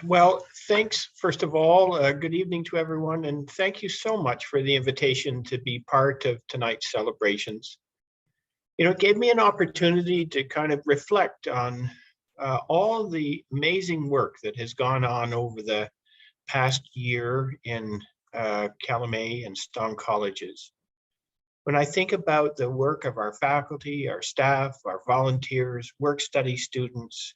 Well, thanks, first of all. Good evening to everyone, and thank you so much for the invitation to be part of tonight's celebrations. It gave me an opportunity to kind of reflect on all the amazing work that has gone on over the past year in Calumet and Stong colleges. When I think about the work of our faculty, our staff, our volunteers, work study students,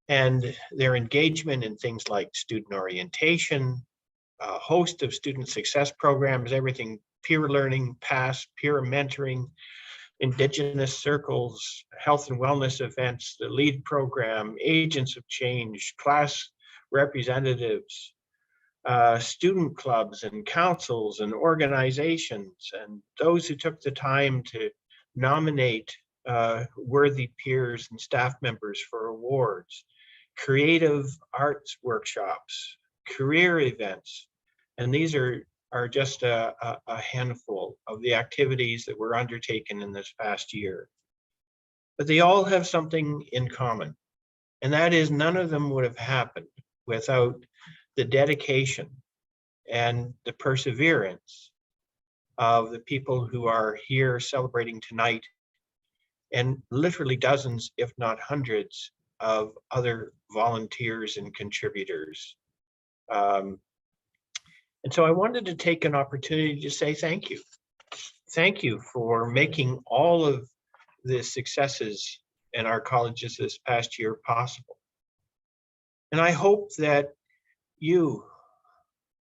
and their engagement in things like student orientation, a host of student success programs, everything peer learning, past peer mentoring, Indigenous circles, health and wellness events, the LEAD program, agents of change, class representatives, student clubs and councils and organizations, and those who took the time to nominate worthy peers and staff members for awards, creative arts workshops, career events. And these are just a handful of the activities that were undertaken in this past year. But they all have something in common, and that is none of them would have happened without the dedication and the perseverance of the people who are here celebrating tonight, and literally dozens, if not hundreds, of other volunteers and contributors. And so I wanted to take an opportunity to say thank you. Thank you for making all of the successes in our colleges this past year possible. And I hope that you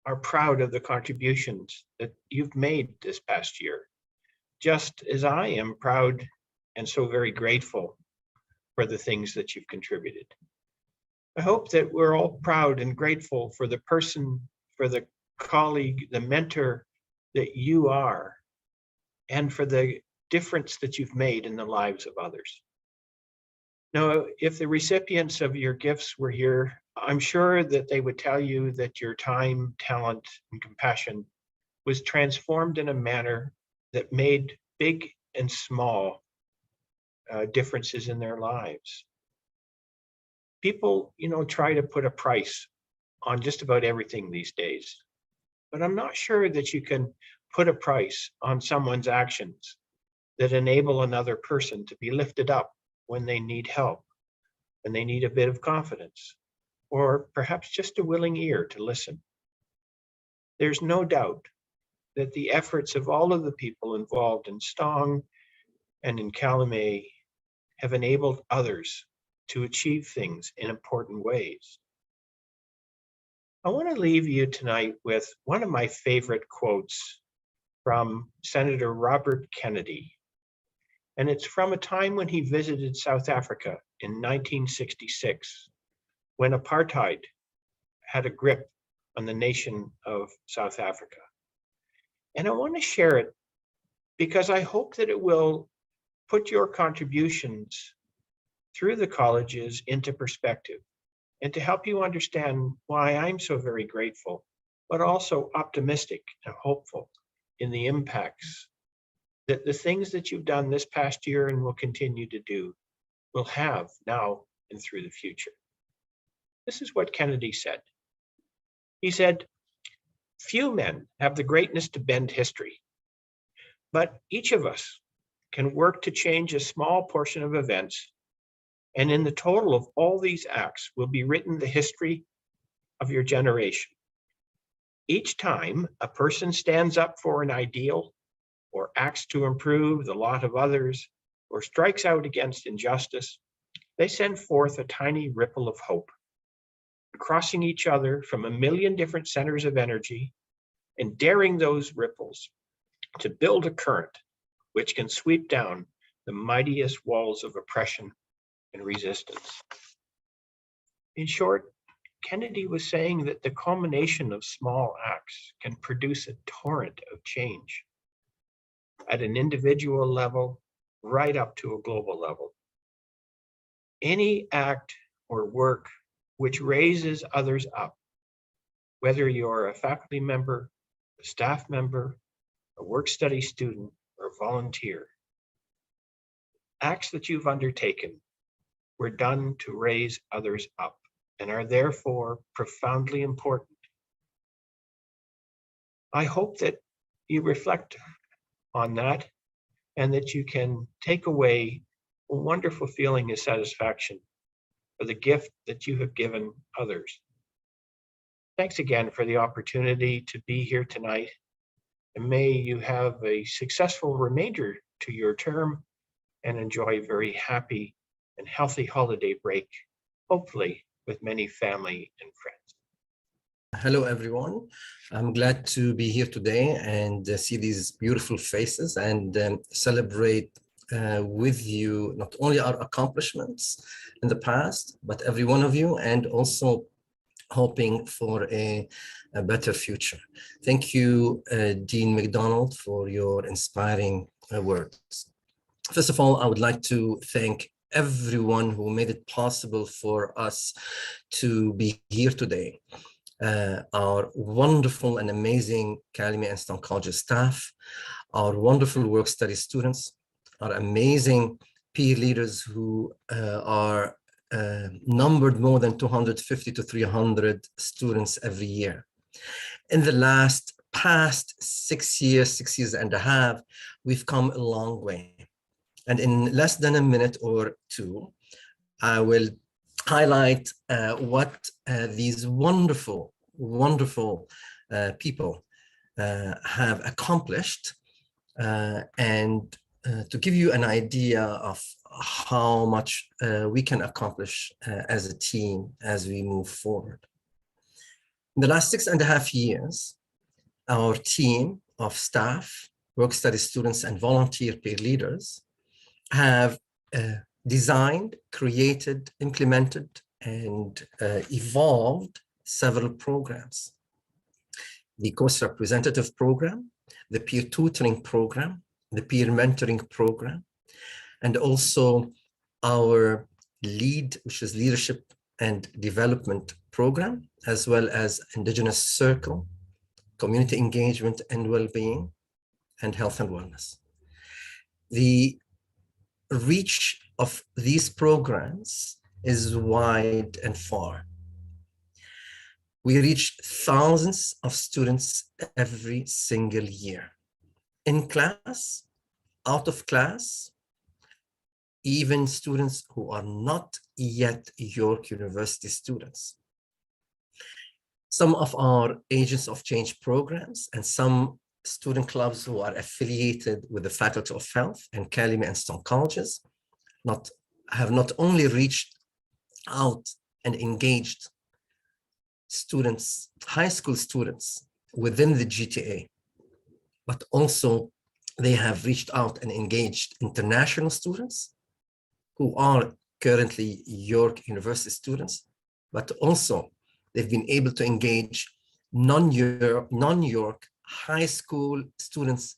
are proud of the contributions that you've made this past year, just as I am proud and so very grateful for the things that you've contributed. I hope that we're all proud and grateful for the person, for the colleague, the mentor that you are, and for the difference that you've made in the lives of others. Now, if the recipients of your gifts were here, I'm sure that they would tell you that your time, talent, and compassion was transformed in a manner that made big and small differences in their lives. People, try to put a price on just about everything these days, but I'm not sure that you can put a price on someone's actions that enable another person to be lifted up when they need help, when they need a bit of confidence, or perhaps just a willing ear to listen. There's no doubt that the efforts of all of the people involved in Stong and in Calumet have enabled others to achieve things in important ways. I want to leave you tonight with one of my favorite quotes from Senator Robert Kennedy. And it's from a time when he visited South Africa in 1966, when apartheid had a grip on the nation of South Africa. And I want to share it because I hope that it will put your contributions through the colleges into perspective, and to help you understand why I'm so very grateful, but also optimistic and hopeful in the impacts that the things that you've done this past year and will continue to do will have now and through the future. This is what Kennedy said. He said, "Few men have the greatness to bend history, but each of us can work to change a small portion of events, and in the total of all these acts will be written the history of your generation. Each time a person stands up for an ideal, or acts to improve the lot of others, or strikes out against injustice, they send forth a tiny ripple of hope, crossing each other from a million different centers of energy, and daring those ripples to build a current which can sweep down the mightiest walls of oppression and resistance." In short, Kennedy was saying that the culmination of small acts can produce a torrent of change at an individual level, right up to a global level. Any act or work which raises others up, whether you're a faculty member, a staff member, a work study student, or a volunteer, acts that you've undertaken were done to raise others up. and are therefore profoundly important. I hope that you reflect on that and that you can take away a wonderful feeling of satisfaction for the gift that you have given others. Thanks again for the opportunity to be here tonight, and may you have a successful remainder to your term and enjoy a very happy and healthy holiday break, hopefully with many family and friends. Hello, everyone. I'm glad to be here today and see these beautiful faces and celebrate with you not only our accomplishments in the past, but every one of you, and also hoping for a better future. Thank you, Dean McDonald, for your inspiring words. First of all, I would like to thank everyone who made it possible for us to be here today. Our wonderful and amazing Calumet and Stone College staff, our wonderful work-study students, our amazing peer leaders who are numbered more than 250 to 300 students every year. In the past 6 years and a half, we've come a long way. And in less than a minute or two, I will highlight what these wonderful people have accomplished, and to give you an idea of how much we can accomplish as a team as we move forward. In the last 6.5 years, our team of staff, work-study students, and volunteer peer leaders have designed, created, implemented, and evolved several programs. The course representative program, the peer tutoring program, the peer mentoring program, and also our LEAD, which is Leadership and Development Program, as well as Indigenous Circle, Community Engagement and Wellbeing, and Health and Wellness. The reach of these programs is wide and far. We reach thousands of students every single year, in class, out of class, even students who are not yet York University students. Some of our Agents of Change programs and some student clubs who are affiliated with the Faculty of Health and Calumet and Stone colleges have not only reached out and engaged students, high school students within the GTA, but also they have reached out and engaged international students who are currently York University students, but also they've been able to engage non-York high school students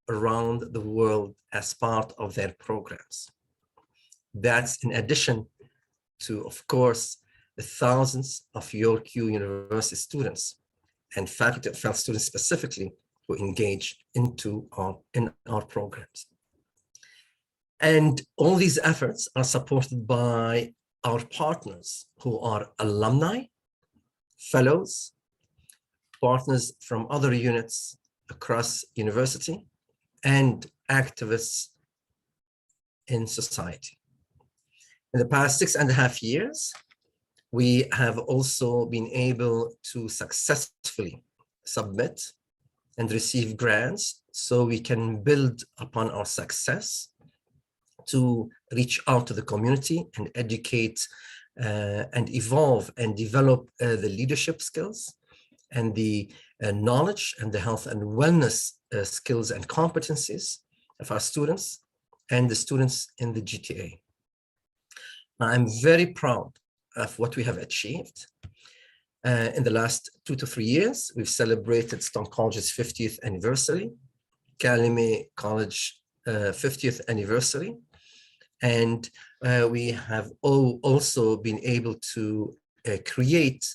around the world as part of their programs. That's in addition to, of course, the thousands of York University students and Faculty of Health students specifically who engage in our programs. And all these efforts are supported by our partners who are alumni, fellows, partners from other units across university, and activists in society. In the past 6.5 years, we have also been able to successfully submit and receive grants so we can build upon our success to reach out to the community and educate and evolve and develop the leadership skills and the knowledge and the health and wellness skills and competencies of our students and the students in the GTA. I'm very proud of what we have achieved. In the last 2 to 3 years, we've celebrated Stone College's 50th anniversary, Calumet College 50th anniversary, and we have also been able to create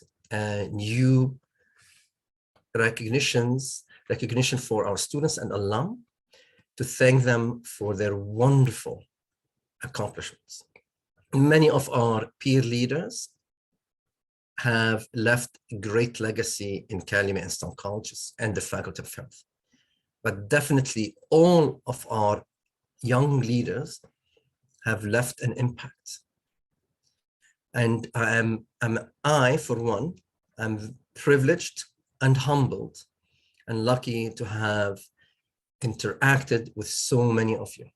new recognition for our students and alum to thank them for their wonderful accomplishments. Many of our peer leaders have left a great legacy in Kalima and Stone colleges and the Faculty of Health. But definitely all of our young leaders have left an impact. And I, for one, am privileged and humbled and lucky to have interacted with so many of you.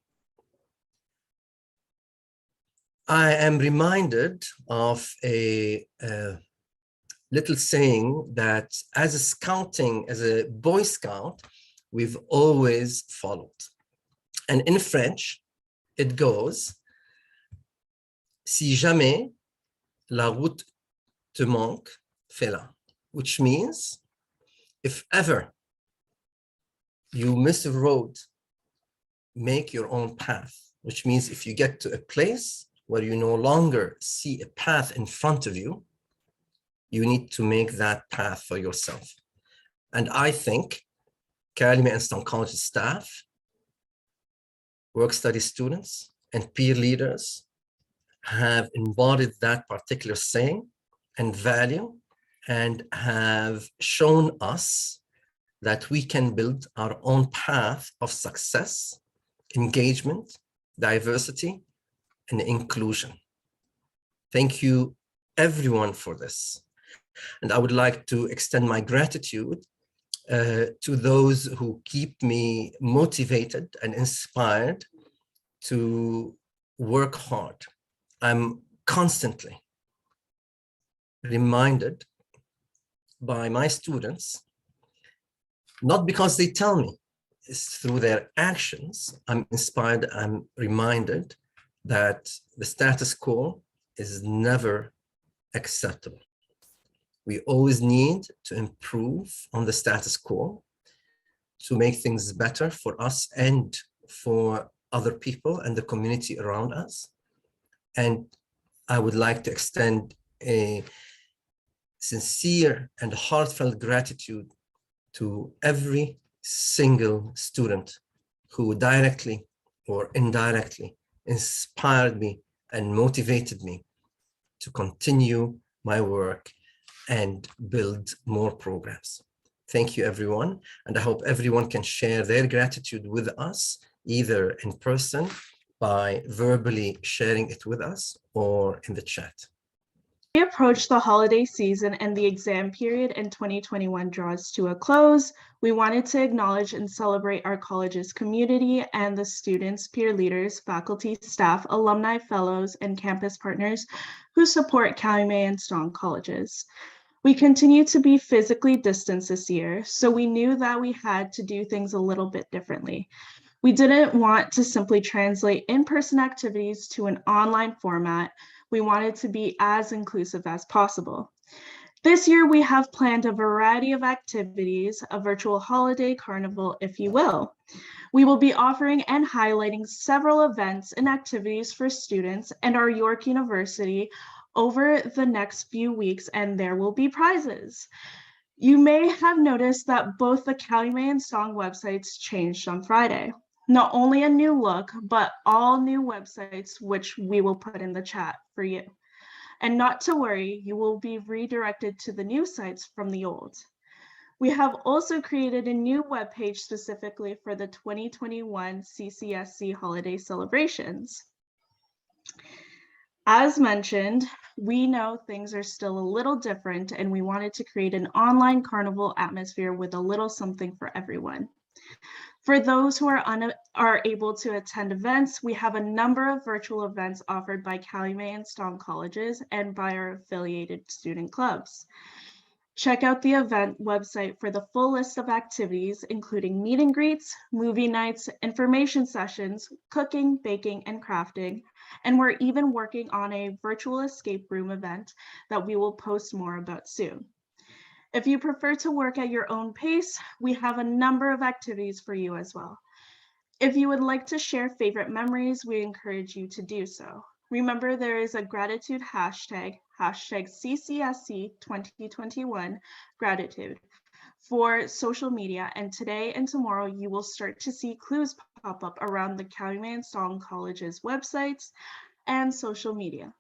I am reminded of a little saying that as a Boy Scout, we've always followed. And in French, it goes, si jamais la route te manque, fais-la, which means if ever you miss a road, make your own path, which means if you get to a place where you no longer see a path in front of you, you need to make that path for yourself. And I think Kalima and Stone College staff, work study students, and peer leaders have embodied that particular saying and value and have shown us that we can build our own path of success, engagement, diversity, and inclusion. Thank you, everyone, for this. And I would like to extend my gratitude to those who keep me motivated and inspired to work hard. I'm constantly reminded by my students, not because they tell me, it's through their actions. I'm inspired, I'm reminded that the status quo is never acceptable. We always need to improve on the status quo to make things better for us and for other people and the community around us. And I would like to extend a sincere and heartfelt gratitude to every single student who directly or indirectly inspired me and motivated me to continue my work and build more programs. Thank you, everyone. And I hope everyone can share their gratitude with us, either in person, by verbally sharing it with us, or in the chat. We approach the holiday season and the exam period in 2021 draws to a close. We wanted to acknowledge and celebrate our college's community and the students, peer leaders, faculty, staff, alumni, fellows, and campus partners who support Calumet and Stone colleges. We continue to be physically distanced this year, so we knew that we had to do things a little bit differently. We didn't want to simply translate in-person activities to an online format. We wanted to be as inclusive as possible. This year, we have planned a variety of activities, a virtual holiday carnival, if you will. We will be offering and highlighting several events and activities for students and our York University over the next few weeks, and there will be prizes. You may have noticed that both the Calumet and Stone websites changed on Friday. Not only a new look, but all new websites, which we will put in the chat for you. And not to worry, you will be redirected to the new sites from the old. We have also created a new webpage specifically for the 2021 CCSC holiday celebrations. As mentioned, we know things are still a little different, and we wanted to create an online carnival atmosphere with a little something for everyone. For those who are able to attend events, we have a number of virtual events offered by Calumet and Stone colleges and by our affiliated student clubs. Check out the event website for the full list of activities, including meet and greets, movie nights, information sessions, cooking, baking, and crafting. And we're even working on a virtual escape room event that we will post more about soon. If you prefer to work at your own pace, we have a number of activities for you as well. If you would like to share favorite memories, we encourage you to do so. Remember, there is a gratitude hashtag CCSC 2021 gratitude for social media, and today and tomorrow you will start to see clues pop up around the Calumet and Stone college's websites and social media.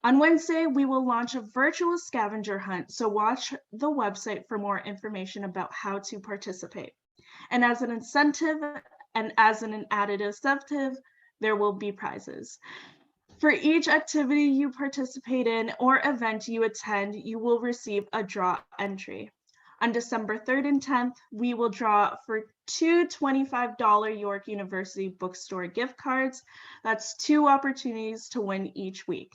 On Wednesday, we will launch a virtual scavenger hunt, so watch the website for more information about how to participate. And as an incentive and as an added incentive, there will be prizes. For each activity you participate in or event you attend, you will receive a draw entry. On December 3rd and 10th, we will draw for two $25 York University bookstore gift cards. That's 2 opportunities to win each week.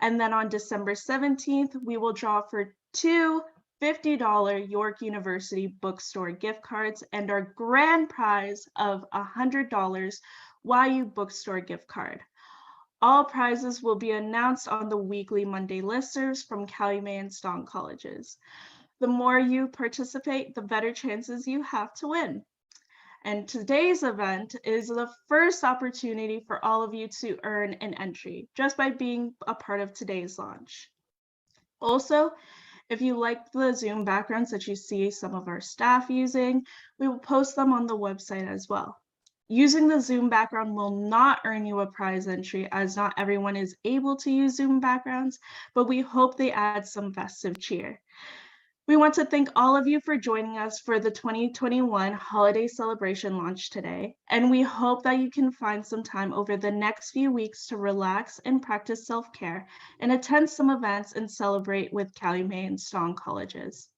And then on December 17th, we will draw for 2 $50 York University bookstore gift cards and our grand prize of $100 YU bookstore gift card. All prizes will be announced on the weekly Monday listservs from Calumet and Stone colleges. The more you participate, the better chances you have to win. And today's event is the first opportunity for all of you to earn an entry just by being a part of today's launch. Also, if you like the Zoom backgrounds that you see some of our staff using, we will post them on the website as well. Using the Zoom background will not earn you a prize entry, as not everyone is able to use Zoom backgrounds, but we hope they add some festive cheer. We want to thank all of you for joining us for the 2021 holiday celebration launch today, and we hope that you can find some time over the next few weeks to relax and practice self-care and attend some events and celebrate with Calumet and Stone colleges.